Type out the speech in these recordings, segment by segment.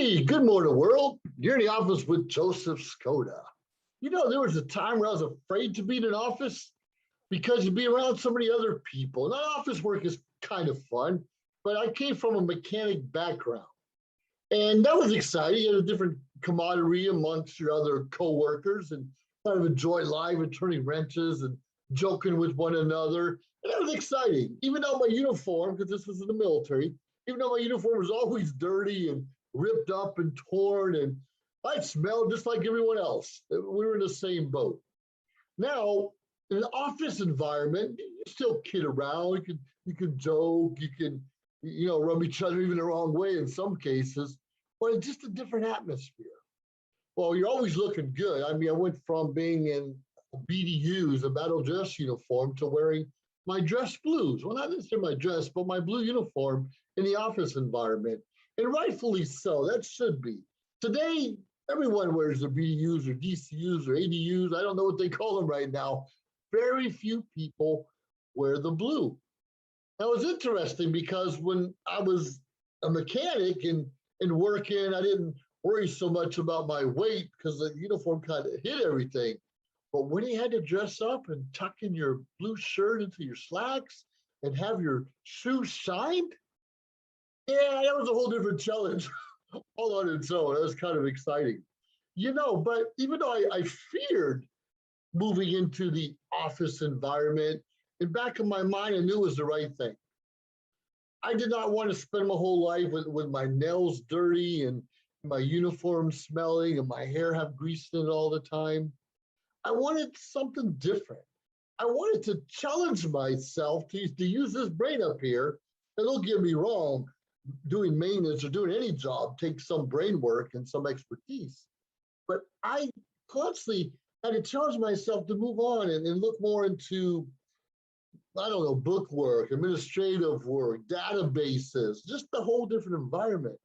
Hey, good morning, world. You're in the office with Joseph Skoda. You know, there was a time where I was afraid to be in an office because you'd be around so many other people. Now, office work is kind of fun, but I came from a mechanic background. And that was exciting. You had a different camaraderie amongst your other coworkers and kind of enjoy live and turning wrenches and joking with one another. And that was exciting. Even though my uniform, because this was in the military, even though my uniform was always dirty and ripped up and torn, and I smelled just like everyone else. We were in the same boat. Now, in an office environment, you still kid around. You can joke. You can rub each other even the wrong way in some cases, but it's just a different atmosphere. Well, you're always looking good. I mean, I went from being in BDUs, a battle dress uniform, to wearing my dress blues. Well, not necessarily my dress, but my blue uniform in the office environment. And rightfully so, that should be. Today, everyone wears their BDUs or DCUs or ADUs. I don't know what they call them right now. Very few people wear the blue. That was interesting because when I was a mechanic and working, I didn't worry so much about my weight because the uniform kind of hid everything. But when you had to dress up and tuck in your blue shirt into your slacks and have your shoes shined, yeah, that was a whole different challenge all on its own. That was kind of exciting. But even though I feared moving into the office environment, in back of my mind, I knew it was the right thing. I did not want to spend my whole life with my nails dirty and my uniform smelling and my hair have grease in it all the time. I wanted something different. I wanted to challenge myself to use this brain up here. And don't get me wrong, doing maintenance or doing any job takes some brain work and some expertise. But I constantly had to challenge myself to move on and look more into, I don't know, book work, administrative work, databases, just a whole different environment.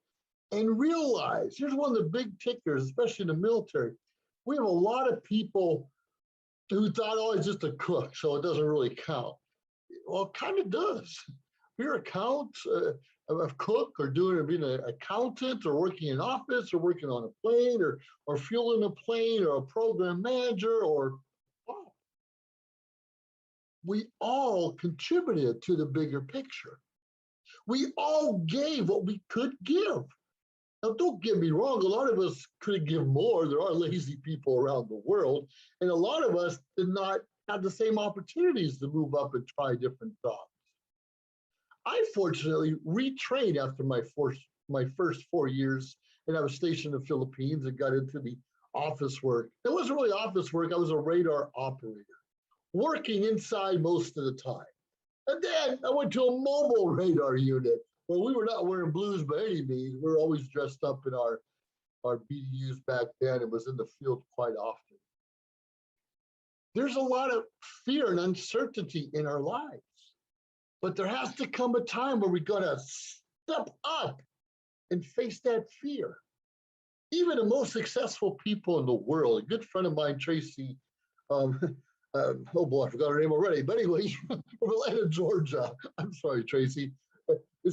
And realize, here's one of the big tickers, especially in the military. We have a lot of people who thought, oh, it's just a cook, so it doesn't really count. Well, it kind of does. If you're a cook or being an accountant or working in office or working on a plane or fueling a plane or a program manager oh, we all contributed to the bigger picture. We all gave what we could give. Now, don't get me wrong, a lot of us could give more. There are lazy people around the world, and a lot of us did not have the same opportunities to move up and try different jobs. I fortunately retrained after my first 4 years, and I was stationed in the Philippines and got into the office work. It wasn't really office work. I was a radar operator, working inside most of the time. And then I went to a mobile radar unit. Well, we were not wearing blues by any means. We were always dressed up in our BDUs back then. It was in the field quite often. There's a lot of fear and uncertainty in our lives. But there has to come a time where we got to step up and face that fear. Even the most successful people in the world, a good friend of mine, Tracy, oh boy, I forgot her name already. But anyway, from Atlanta, Georgia. I'm sorry, Tracy.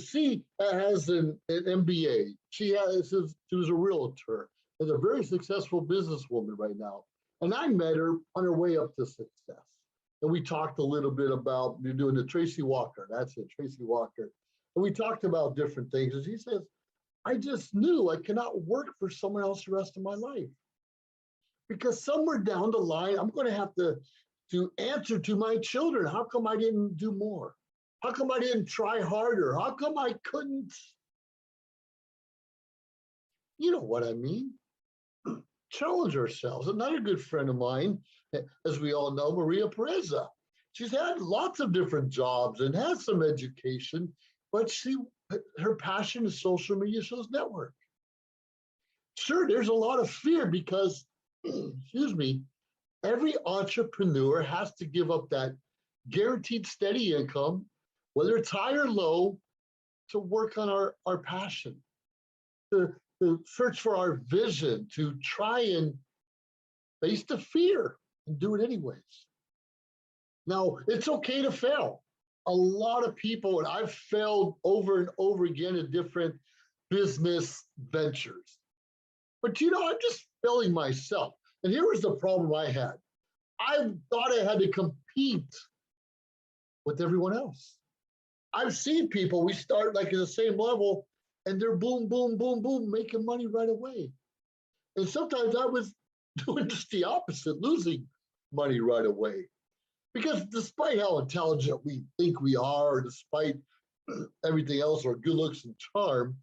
She has an MBA. She was a realtor, is a very successful businesswoman right now. And I met her on her way up to success. And we talked a little bit about, you're doing the Tracy Walker. That's it, Tracy Walker. And we talked about different things. And she says, I just knew I cannot work for someone else the rest of my life. Because somewhere down the line, I'm going to have to answer to my children. How come I didn't do more? How come I didn't try harder? How come I couldn't? You know what I mean? Challenge ourselves. Another good friend of mine, as we all know, Maria Pureza. She's had lots of different jobs and has some education, but her passion is social media, shows network. Sure, there's a lot of fear because, excuse me, every entrepreneur has to give up that guaranteed steady income, whether it's high or low, to work on our passion, to search for our vision, to try and face the fear and do it anyways. Now, it's okay to fail. A lot of people, and I've failed over and over again at different business ventures. But I'm just failing myself. And here was the problem I had. I thought I had to compete with everyone else. I've seen people, we start like at the same level and they're boom, boom, boom, boom, making money right away. And sometimes I was doing just the opposite, losing money right away. Because despite how intelligent we think we are, despite everything else, our good looks and charm,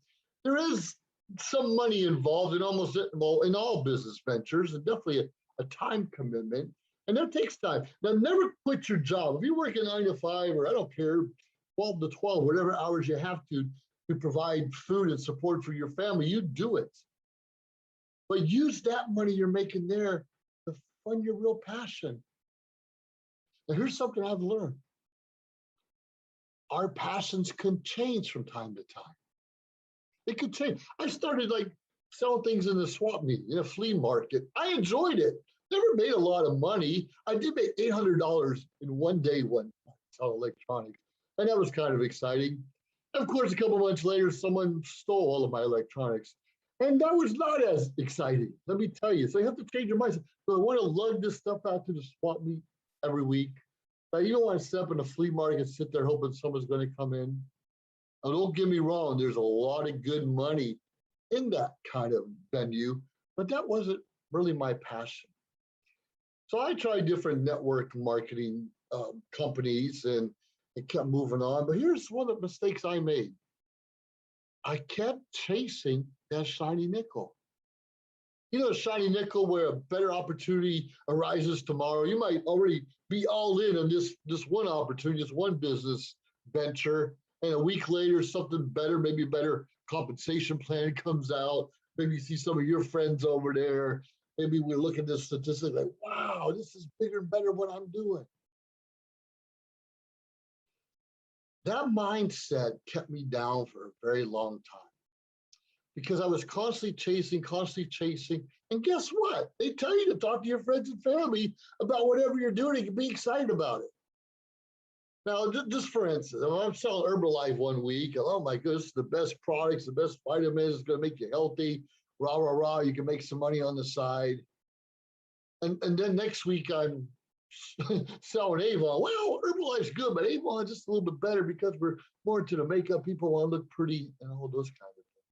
there is some money involved in almost well in all business ventures, and definitely a time commitment, and that takes time. Now, never quit your job. If you work a 9 to 5, or I don't care, 12 to 12, whatever hours you have to provide food and support for your family, you do it. But use that money you're making there to fund your real passion. Now, here's something I've learned. Our passions can change from time to time. It could change. I started like selling things in the swap meet, in a flea market. I enjoyed it. Never made a lot of money. I did make $800 in one day one selling electronics. And that was kind of exciting. And of course, a couple months later, someone stole all of my electronics. And that was not as exciting, let me tell you. So you have to change your mindset. So I want to lug this stuff out to the swap meet every week. Now, you don't want to step in a flea market and sit there hoping someone's going to come in. Now, don't get me wrong, there's a lot of good money in that kind of venue, but that wasn't really my passion. So I tried different network marketing companies and it kept moving on. But here's one of the mistakes I made. I kept chasing that shiny nickel. Shiny nickel where a better opportunity arises tomorrow. You might already be all in on this one opportunity, this one business venture, and a week later, something better, maybe a better compensation plan comes out. Maybe you see some of your friends over there. Maybe we look at this statistic like, wow, this is bigger and better what I'm doing. That mindset kept me down for a very long time because I was constantly chasing. And guess what? They tell you to talk to your friends and family about whatever you're doing and be excited about it. Now, just for instance, I'm selling Herbalife one week. Oh my goodness, the best products, the best vitamins, it's going to make you healthy. Rah, rah, rah. You can make some money on the side. And then next week, I'm selling Avon. Well, Herbalife's good, but Avon is just a little bit better because we're more into the makeup. People want to look pretty and all those kind of things.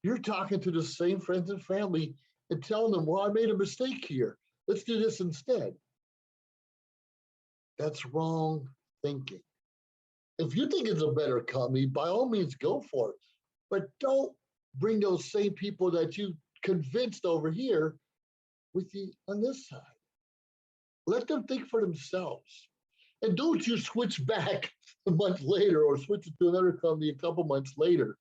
You're talking to the same friends and family and telling them, well, I made a mistake here. Let's do this instead. That's wrong thinking. If you think it's a better company, by all means, go for it. But don't bring those same people that you convinced over here with you on this side. Let them think for themselves. And don't you switch back a month later or switch it to another company a couple months later.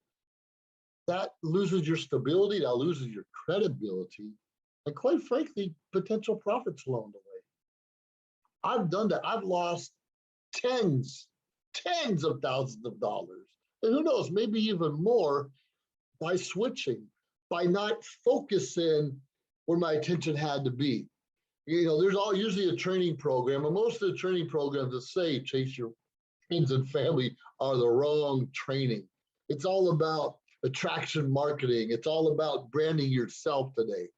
That loses your stability, that loses your credibility, and quite frankly, potential profits along the way. I've done that. I've lost tens of thousands of dollars. And who knows, maybe even more by switching, by not focusing where my attention had to be. There's usually a training program, and most of the training programs that say chase your friends and family are the wrong training. It's all about attraction marketing. It's all about branding yourself today.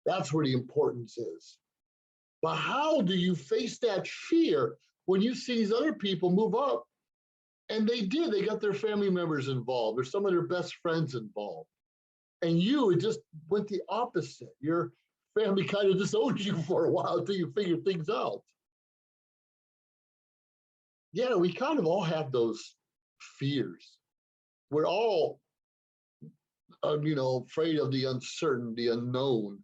That's where the importance is. But how do you face that fear when you see these other people move up? And they got their family members involved, or some of their best friends involved. And it just went the opposite. Your family kind of disowned you for a while until you figure things out. Yeah, we kind of all have those fears. We're all, afraid of the uncertain, the unknown,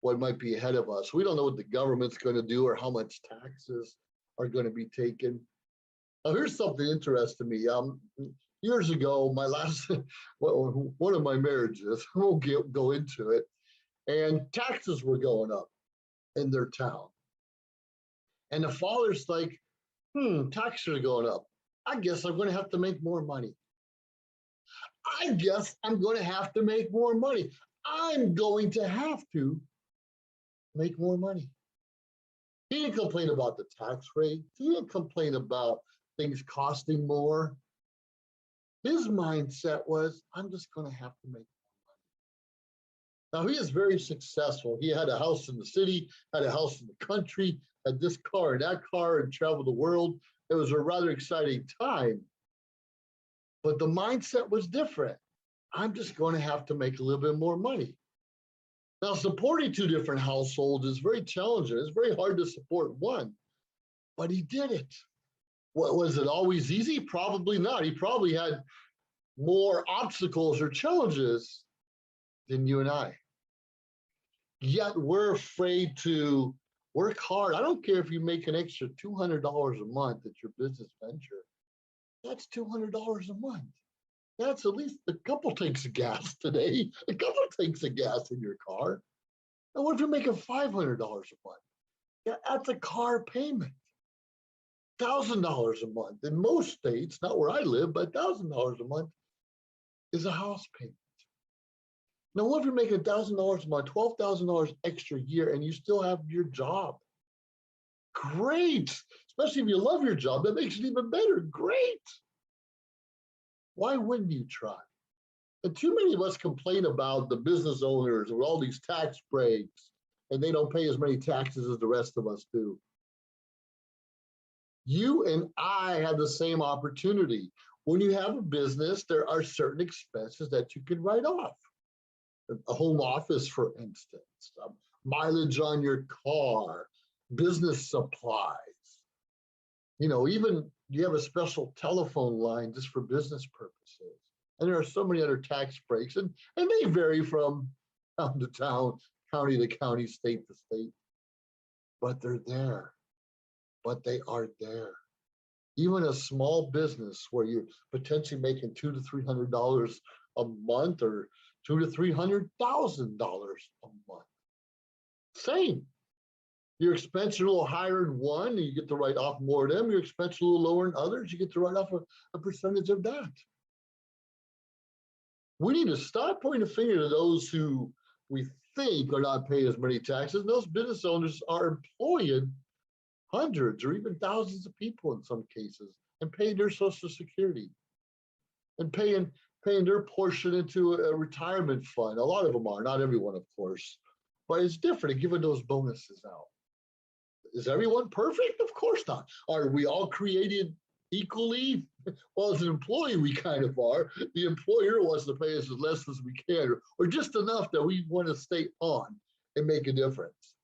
what might be ahead of us. We don't know what the government's going to do or how much taxes are going to be taken. Now, here's something interesting to me. Years ago, my last, one of my marriages, I won't go into it, and taxes were going up in their town. And the father's like, taxes are going up. I guess I'm going to have to make more money. I guess I'm going to have to make more money. I'm going to have to make more money. He didn't complain about the tax rate. He didn't complain about things costing more. His mindset was, I'm just going to have to make. Now, he is very successful. He had a house in the city, had a house in the country, had this car and that car, and traveled the world. It was a rather exciting time, but the mindset was different. I'm just going to have to make a little bit more money. Now, supporting two different households is very challenging. It's very hard to support one, but he did it. What, was it always easy? Probably not. He probably had more obstacles or challenges than you and I. Yet we're afraid to work hard. I don't care if you make an extra $200 a month at your business venture. That's $200 a month. That's at least a couple tanks of gas today, a couple tanks of gas in your car. And what if you're making $500 a month? Yeah, that's a car payment. $1,000 a month. In most states, not where I live, but $1,000 a month is a house payment. Now, what if you're making $1,000 a month, $12,000 extra a year, and you still have your job? Great. Especially if you love your job, that makes it even better. Great. Why wouldn't you try? And too many of us complain about the business owners with all these tax breaks, and they don't pay as many taxes as the rest of us do. You and I have the same opportunity. When you have a business, there are certain expenses that you can write off. A home office, for instance, mileage on your car, business supplies. Even you have a special telephone line just for business purposes. And there are so many other tax breaks, and they vary from town to town, county to county, state to state. But they're there. But they are there. Even a small business where you're potentially making $200 to $300 a month, or $200,000 to $300,000 a month. Same. Your expense are a little higher in one, and you get to write off more of them. Your expense are a little lower in others, you get to write off a percentage of that. We need to stop pointing a finger to those who we think are not paying as many taxes. Those business owners are employing hundreds or even thousands of people in some cases, and paying their Social Security, and paying their portion into a retirement fund. A lot of them are, not everyone, of course, but it's different and giving those bonuses out. Is everyone perfect? Of course not. Are we all created equally? Well, as an employee, we kind of are. The employer wants to pay us as less as we can, or just enough that we want to stay on and make a difference.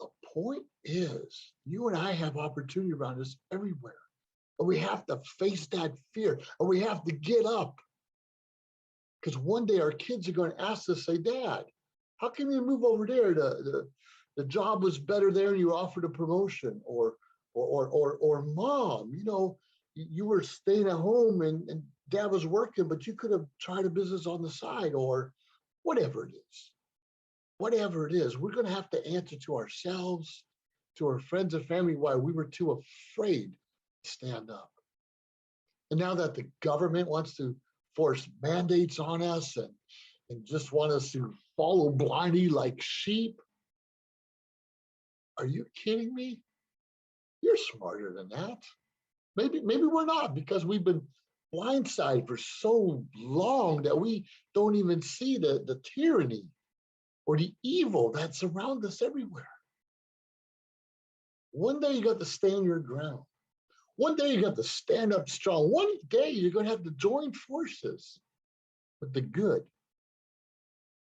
The point is, you and I have opportunity around us everywhere. And we have to face that fear, and we have to get up. Because one day our kids are going to ask us, say, Dad, how come you move over there? The job was better there and you were offered a promotion. Or Mom, you were staying at home and Dad was working, but you could have tried a business on the side, or whatever it is. Whatever it is, we're going to have to answer to ourselves, to our friends and family, why we were too afraid to stand up. And now that the government wants to force mandates on us and just want us to follow blindly like sheep, are you kidding me? You're smarter than that. Maybe we're not, because we've been blindsided for so long that we don't even see the tyranny or the evil that surrounds us everywhere. One day you got to stand your ground. One day you got to stand up strong. One day you're going to have to join forces with the good.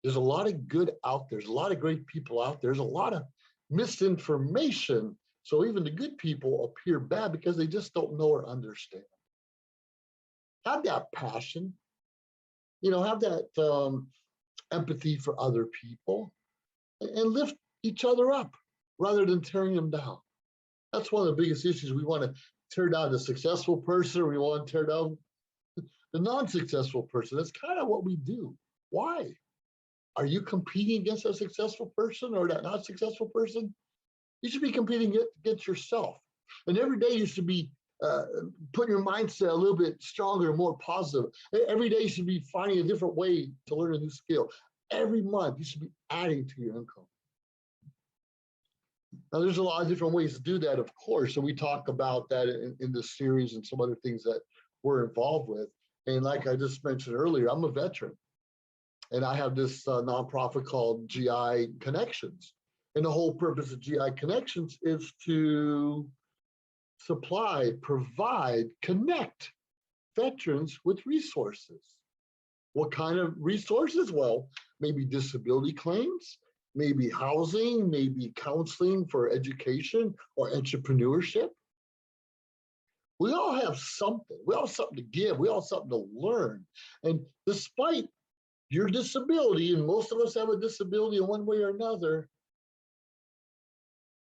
There's a lot of good out there. There's a lot of great people out there. There's a lot of misinformation. So even the good people appear bad because they just don't know or understand. Have that passion. Have that empathy for other people, and lift each other up rather than tearing them down. That's one of the biggest issues. We want to tear down the successful person, or we want to tear down the non-successful person. That's kind of what we do. Why? Are you competing against a successful person or that not successful person? You should be competing against yourself. And every day you should be putting your mindset a little bit stronger and more positive. Every day you should be finding a different way to learn a new skill. Every month you should be adding to your income. Now, there's a lot of different ways to do that, of course, and we talk about that in this series and some other things that we're involved with. And like I just mentioned earlier, I'm a veteran. And I have this nonprofit called GI Connections. And the whole purpose of GI Connections is to supply, provide, connect veterans with resources. What kind of resources? Well, maybe disability claims, maybe housing, maybe counseling for education or entrepreneurship. We all have something. We all have something to give. We all have something to learn. And despite your disability, and most of us have a disability in one way or another,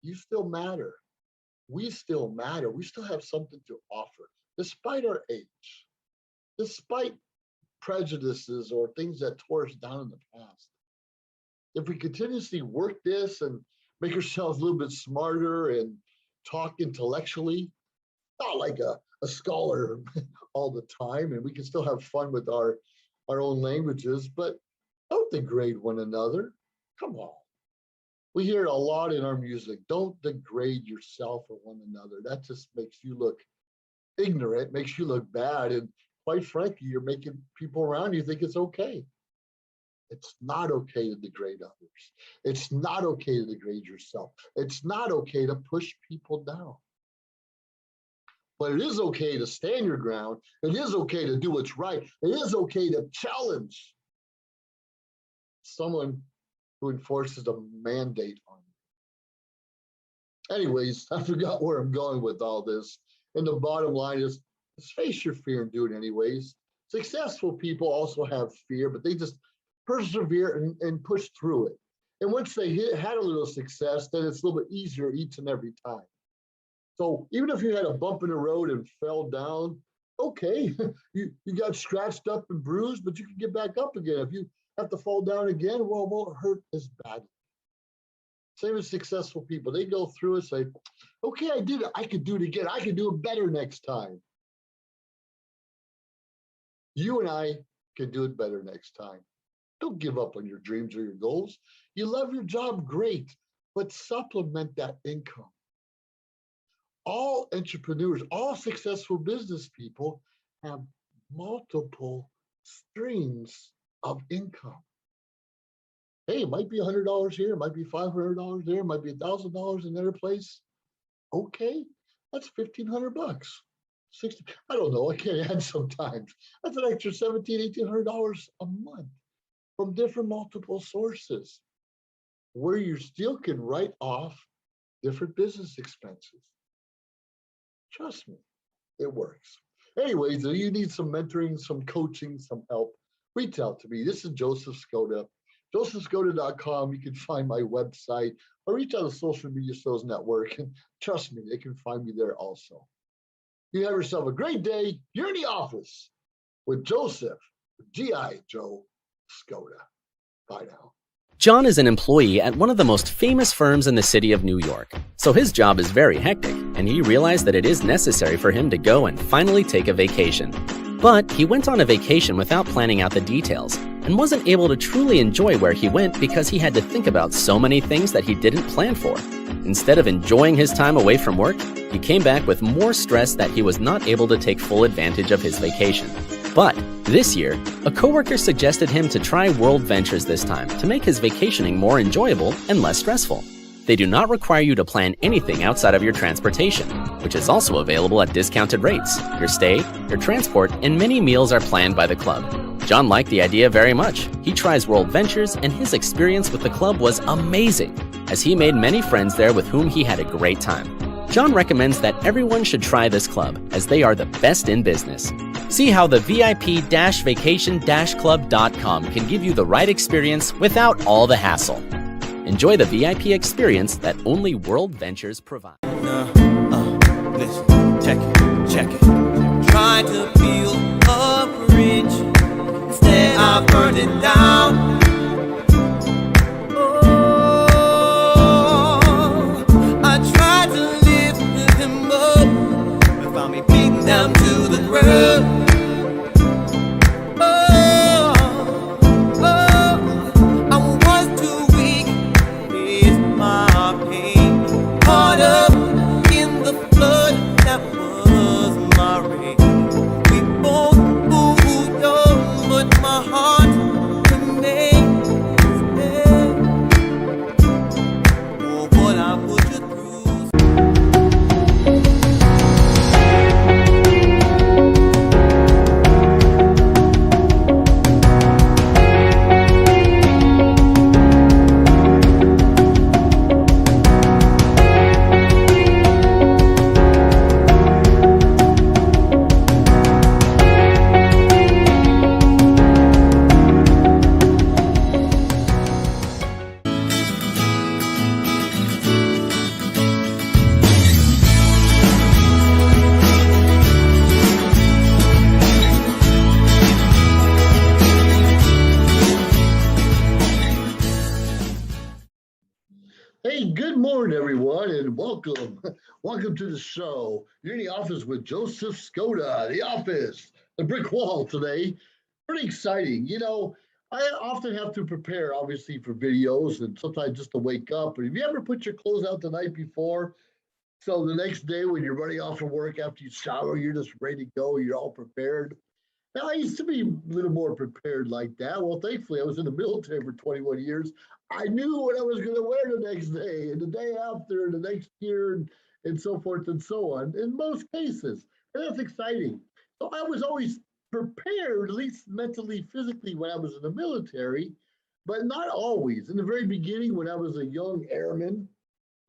you still matter. We still matter. We still have something to offer, despite our age, despite prejudices or things that tore us down in the past. If we continuously work this and make ourselves a little bit smarter and talk intellectually, not like a scholar all the time, and we can still have fun with our own languages, but don't degrade one another. Come on. We hear it a lot in our music. Don't degrade yourself or one another. That just makes you look ignorant, makes you look bad. And quite frankly, you're making people around you think it's okay. It's not okay to degrade others. It's not okay to degrade yourself. It's not okay to push people down. But it is okay to stand your ground. It is okay to do what's right. It is okay to challenge someone who enforces a mandate on you. Anyways, I forgot where I'm going with all this. And the bottom line is, just face your fear and do it anyways. Successful people also have fear, but they just persevere and push through it. And once they had a little success, then it's a little bit easier each and every time. So even if you had a bump in the road and fell down, okay, you got scratched up and bruised, but you can get back up again. If you have to fall down again, well, it won't hurt as badly. Same as successful people. They go through and say, okay, I did it. I could do it again. I can do it better next time. You and I can do it better next time. Don't give up on your dreams or your goals. You love your job, great, but supplement that income. All entrepreneurs, all successful business people have multiple streams of income. Hey, it might be $100 here, it might be $500 there, it might be $1,000 in another place. Okay, that's $1,500. 60, I don't know, I can't add sometimes. That's an extra $1,700, $1,800 a month from different multiple sources, where you still can write off different business expenses. Trust me, it works. Anyways, if you need some mentoring, some coaching, some help, reach out to me. This is Joseph Skoda. josephskoda.com. You can find my website or reach out to Social Media Sales Network. And trust me, they can find me there also. You have yourself a great day. You're in the office with Joseph, G.I. Joe Skoda. Bye now. John is an employee at one of the most famous firms in the city of New York, so his job is very hectic, and he realized that it is necessary for him to go and finally take a vacation. But he went on a vacation without planning out the details, and wasn't able to truly enjoy where he went because he had to think about so many things that he didn't plan for. Instead of enjoying his time away from work, he came back with more stress that he was not able to take full advantage of his vacation. But this year, a coworker suggested him to try World Ventures this time to make his vacationing more enjoyable and less stressful. They do not require you to plan anything outside of your transportation, which is also available at discounted rates. Your stay, your transport, and many meals are planned by the club. John liked the idea very much. He tries World Ventures, and his experience with the club was amazing, as he made many friends there with whom he had a great time. John recommends that everyone should try this club, as they are the best in business. See how the VIP-vacation-club.com can give you the right experience without all the hassle. Enjoy the VIP experience that only World Ventures provide. Listen, check it. Trying to feel a bridge, instead I burned it down. I tried to lift him up, but found me beaten down to the ground. welcome. Welcome to the show. You're in the office with Joseph Skoda, the office, the brick wall today. Pretty exciting. I often have to prepare, obviously, for videos and sometimes just to wake up. But have you ever put your clothes out the night before? So the next day when you're running off from work after you shower, you're just ready to go. You're all prepared. Now, I used to be a little more prepared like that. Well, thankfully, I was in the military for 21 years. I knew what I was going to wear the next day and the day after and the next year and so forth and so on in most cases. And that's exciting. So I was always prepared, at least mentally, physically, when I was in the military, but not always. In the very beginning, when I was a young airman,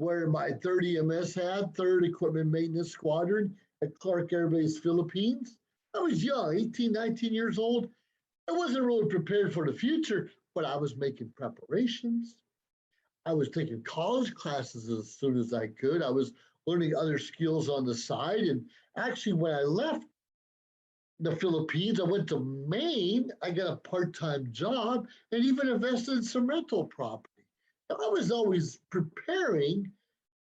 wearing my 3rd EMS hat, 3rd Equipment Maintenance Squadron at Clark Air Base, Philippines, I was young, 18, 19 years old. I wasn't really prepared for the future, but I was making preparations. I was taking college classes as soon as I could. I was learning other skills on the side. And actually, when I left the Philippines, I went to Maine. I got a part-time job and even invested in some rental property. Now, I was always preparing,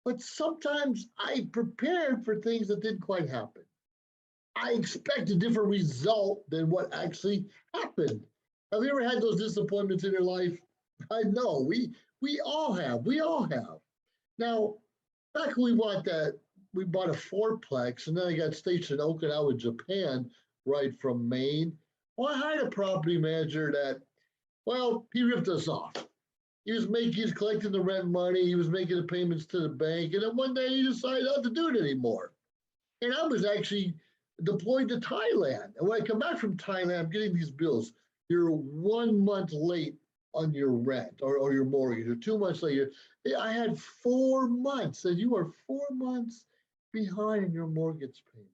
but sometimes I prepared for things that didn't quite happen. I expect a different result than what actually happened. Have you ever had those disappointments in your life? I know we all have. We all have. Now, back when we bought a fourplex, and then I got stationed in Okinawa, Japan, right from Maine. Well, I hired a property manager that, well, he ripped us off. He was collecting the rent money, he was making the payments to the bank, and then one day he decided not to do it anymore. And I was actually deployed to Thailand. And when I come back from Thailand, I'm getting these bills. You're 1 month late on your rent or your mortgage, or 2 months later. I had 4 months, and you are 4 months behind in your mortgage payments.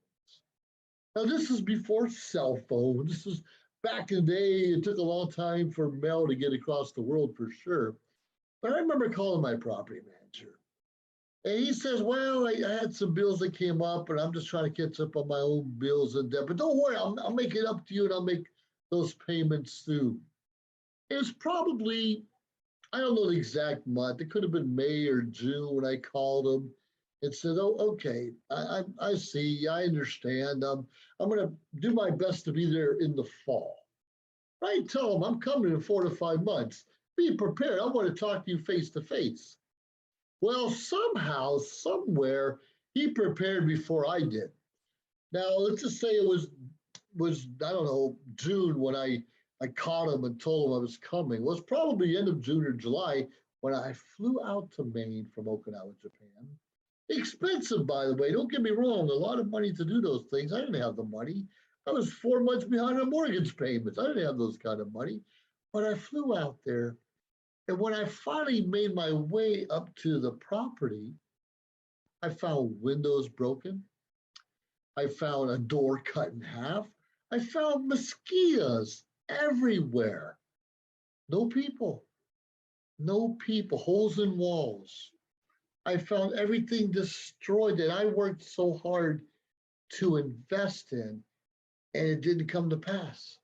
Now, this is before cell phone. This is back in the day. It took a long time for mail to get across the world for sure. But I remember calling my property manager. And he says, well, I had some bills that came up, and I'm just trying to catch up on my own bills and debt. But don't worry, I'll make it up to you, and I'll make those payments soon. It was probably, I don't know the exact month. It could have been May or June when I called him and said, oh, okay, I see, I understand. I'm going to do my best to be there in the fall. I tell him I'm coming in 4 to 5 months. Be prepared. I want to talk to you face to face. Well, somehow, somewhere, he prepared before I did. Now, let's just say it was I don't know, June when I caught him and told him I was coming. Well, it was probably the end of June or July when I flew out to Maine from Okinawa, Japan. Expensive, by the way. Don't get me wrong. A lot of money to do those things. I didn't have the money. I was 4 months behind on mortgage payments. I didn't have those kind of money. But I flew out there. And when I finally made my way up to the property, I found windows broken. I found a door cut in half. I found mosquitoes everywhere. No people. No people. Holes in walls. I found everything destroyed that I worked so hard to invest in, and it didn't come to pass.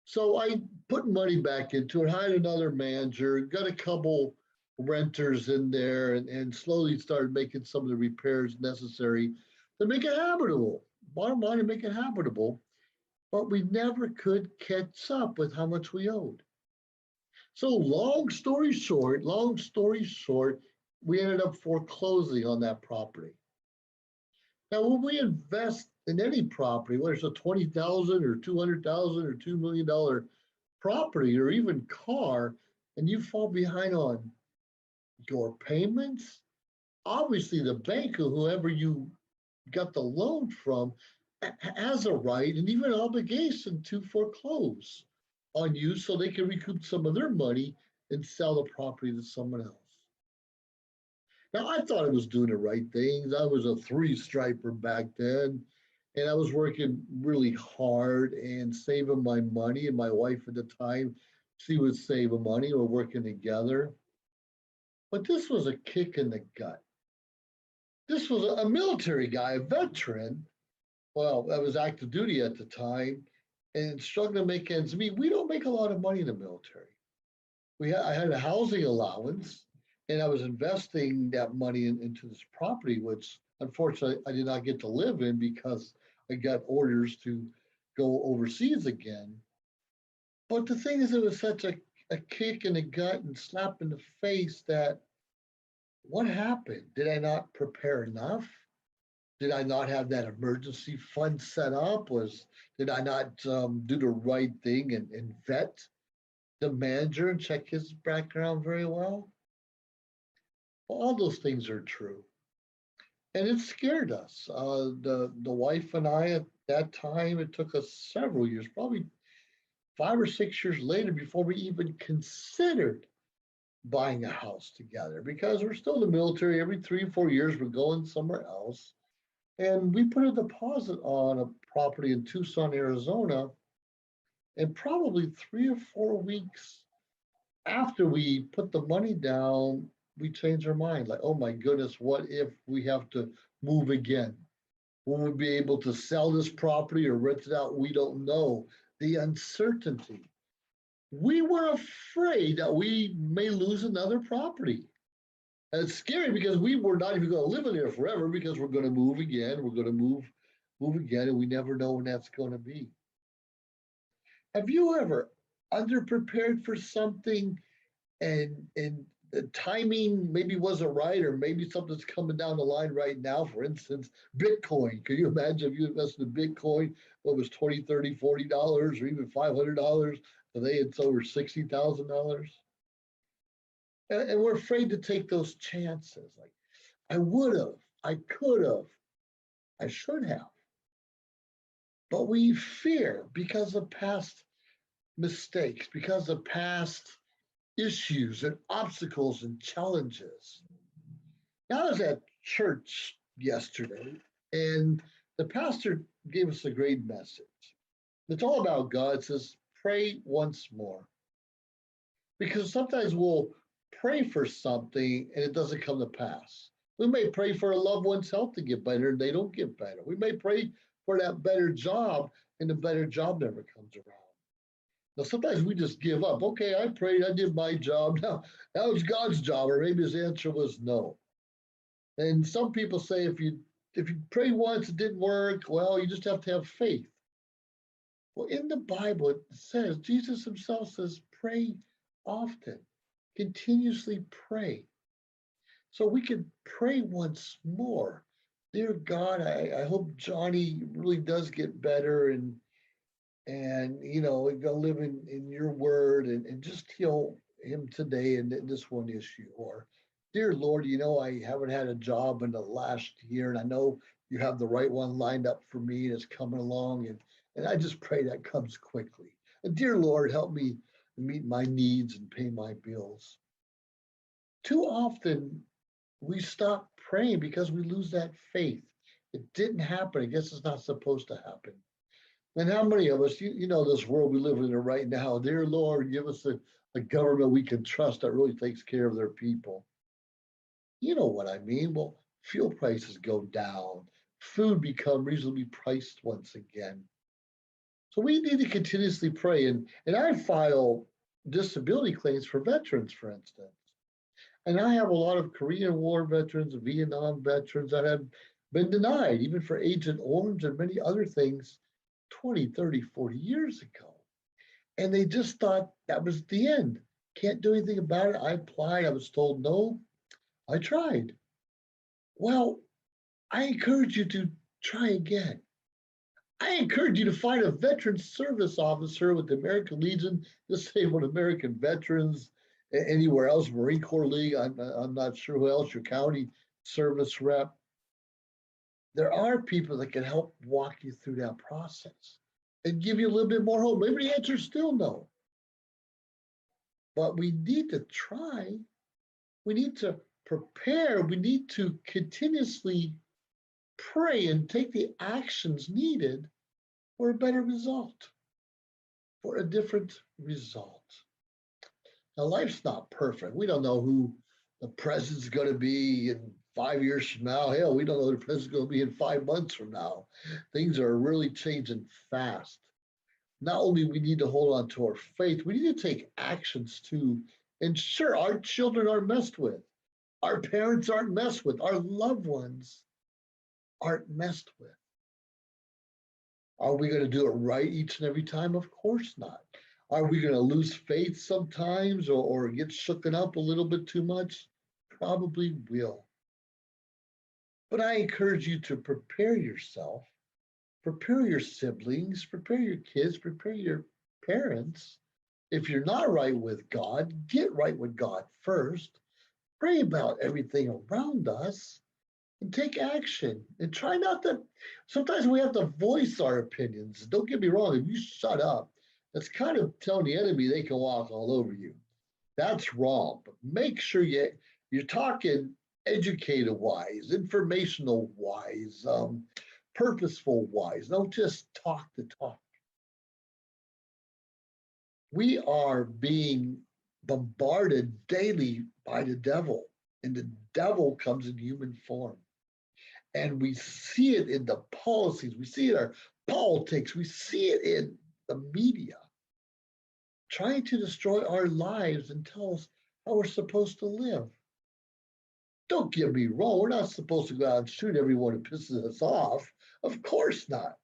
So I put money back into it, hired another manager, got a couple renters in there, and slowly started making some of the repairs necessary to make it habitable. Bottom line, to make it habitable. But we never could catch up with how much we owed. So long story short, we ended up foreclosing on that property. Now, when we invest in any property, whether it's a $20,000 or $200,000 or $2 million property or even car, and you fall behind on your payments, obviously the bank or whoever you got the loan from has a right and even an obligation to foreclose on you so they can recoup some of their money and sell the property to someone else. Now, I thought I was doing the right things. I was a 3-striper back then, and I was working really hard and saving my money. And my wife at the time, she was saving money. We're working together. But this was a kick in the gut. This was a military guy, a veteran. Well, I was active duty at the time and struggling to make ends meet. We don't make a lot of money in the military. I had a housing allowance. And I was investing that money into this property, which unfortunately I did not get to live in because I got orders to go overseas again. But the thing is, it was such a kick in the gut and slap in the face that what happened? Did I not prepare enough? Did I not have that emergency fund set up? Did I not do the right thing and vet the manager and check his background very well? Well, all those things are true, and it scared us. The wife and I at that time, it took us several years, probably 5 or 6 years later, before we even considered buying a house together because we're still in the military. Every 3 or 4 years, we're going somewhere else. And we put a deposit on a property in Tucson, Arizona. And probably 3 or 4 weeks after we put the money down, we changed our mind. Like, oh my goodness, what if we have to move again? Will we be able to sell this property or rent it out? We don't know. The uncertainty. We were afraid that we may lose another property. And it's scary because we were not even going to live in there forever because we're going to move again. We're going to move again, and we never know when that's going to be. Have you ever underprepared for something and the timing maybe wasn't right, or maybe something's coming down the line right now? For instance, Bitcoin. Can you imagine if you invested in Bitcoin, what was 20, 30, $40 or even $500? Today it's over $60,000. And we're afraid to take those chances. Like, I would have, I could have, I should have. But we fear because of past mistakes, because of past issues and obstacles and challenges. Now, I was at church yesterday, and the pastor gave us a great message. It's all about God. It says, pray once more. Because sometimes we'll pray for something and it doesn't come to pass. We may pray for a loved one's health to get better and they don't get better. We may pray for that better job and the better job never comes around. Now, sometimes we just give up. Okay, I prayed, I did my job. Now, that was God's job, or maybe his answer was no. And some people say if you pray once, it didn't work, well, you just have to have faith. Well, in the Bible, it says, Jesus himself says, pray often, continuously pray. So we can pray once more. Dear God, I hope Johnny really does get better and gonna live in your word and just heal him today in this one issue. Or, dear Lord, I haven't had a job in the last year, and I know you have the right one lined up for me and it's coming along, and I just pray that comes quickly. And dear Lord, help me meet my needs and pay my bills. Too often we stop praying because we lose that faith. It didn't happen. I guess it's not supposed to happen. And how many of us, this world we live in right now, dear Lord, give us a government we can trust that really takes care of their people. You know what I mean? Well, fuel prices go down, food become reasonably priced once again. So we need to continuously pray. And I file disability claims for veterans, for instance. And I have a lot of Korean War veterans, Vietnam veterans that have been denied, even for Agent Orange and many other things 20, 30, 40 years ago. And they just thought that was the end. Can't do anything about it. I applied. I was told no. I tried. Well, I encourage you to try again. I encourage you to find a veteran service officer with the American Legion, Disabled American Veterans, anywhere else, Marine Corps League. I'm not sure who else, your county service rep. There are people that can help walk you through that process and give you a little bit more hope. Maybe the answer is still no. But we need to try. We need to prepare. We need to continuously pray and take the actions needed for a better result, for a different result. Now, life's not perfect. We don't know who the president's going to be in 5 years from now. Hell, we don't know who the president's going to be in 5 months from now. Things are really changing fast. Not only we need to hold on to our faith, we need to take actions to ensure our children are messed with. Our parents aren't messed with. Our loved ones aren't messed with. Are we going to do it right each and every time? Of course not. Are we going to lose faith sometimes or get shooken up a little bit too much? Probably will. But I encourage you to prepare yourself, prepare your siblings, prepare your kids, prepare your parents. If you're not right with God, get right with God first. Pray about everything around us and take action and try not to. Sometimes we have to voice our opinions. Don't get me wrong, if you shut up, that's kind of telling the enemy they can walk all over you. That's wrong. But make sure you're talking educated wise, informational wise, purposeful wise. Don't just talk the talk. We are being bombarded daily by the devil, and the devil comes in human form. And we see it in the policies, we see it in our politics, we see it in the media, trying to destroy our lives and tell us how we're supposed to live. Don't get me wrong, we're not supposed to go out and shoot everyone who pisses us off. Of course not.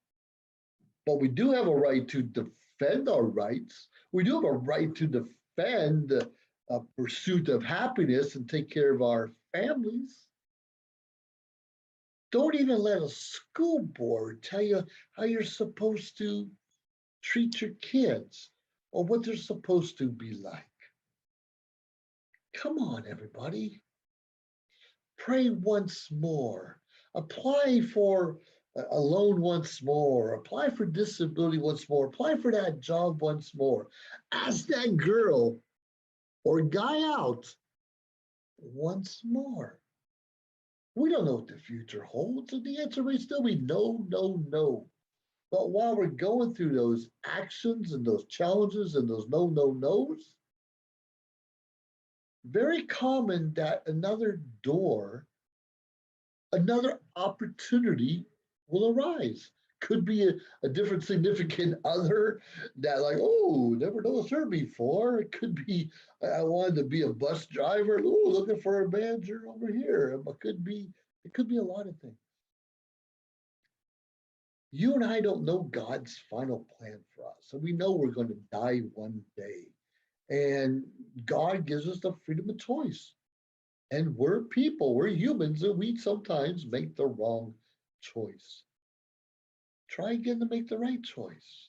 But we do have a right to defend our rights. We do have a right to defend a pursuit of happiness and take care of our families. Don't even let a school board tell you how you're supposed to treat your kids or what they're supposed to be like. Come on, everybody. Pray once more. Apply for a loan once more. Apply for disability once more. Apply for that job once more. Ask that girl or guy out once more. We don't know what the future holds, and the answer may still be no, no, no. But while we're going through those actions and those challenges and those no, no, no's, very common that another door, another opportunity will arise. Could be a different significant other that, like, oh, never noticed her before. It could be I wanted to be a bus driver. Oh, looking for a manager over here. It could be a lot of things. You and I don't know God's final plan for us. So we know we're going to die one day. And God gives us the freedom of choice. And we're people, we're humans, and we sometimes make the wrong choice. Try again to make the right choice.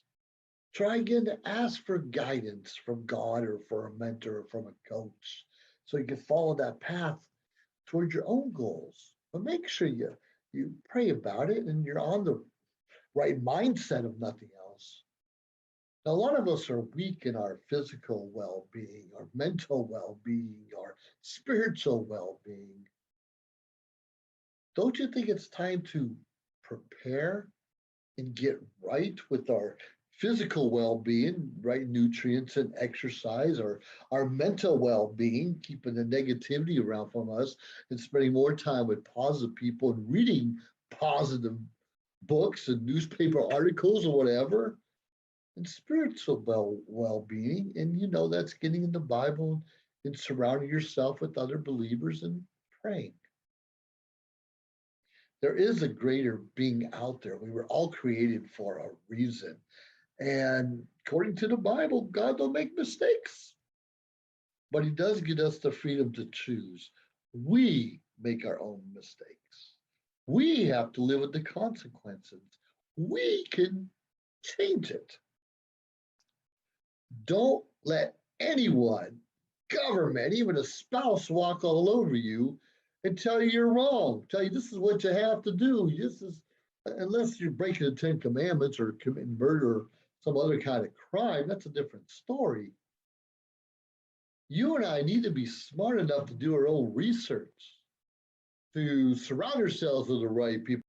Try again to ask for guidance from God or for a mentor or from a coach so you can follow that path towards your own goals. But make sure you pray about it and you're on the right mindset of nothing else. Now, a lot of us are weak in our physical well-being, our mental well-being, our spiritual well-being. Don't you think it's time to prepare and get right with our physical well-being, right nutrients and exercise, or our mental well-being, keeping the negativity around from us and spending more time with positive people and reading positive books and newspaper articles or whatever, and spiritual well-being. And that's getting in the Bible and surrounding yourself with other believers and praying. There is a greater being out there. We were all created for a reason. And according to the Bible, God don't make mistakes. But he does give us the freedom to choose. We make our own mistakes. We have to live with the consequences. We can change it. Don't let anyone, government, even a spouse, walk all over you and tell you you're wrong. Tell you this is what you have to do. Unless you're breaking the 10 Commandments or committing murder or some other kind of crime, that's a different story. You and I need to be smart enough to do our own research, to surround ourselves with the right people.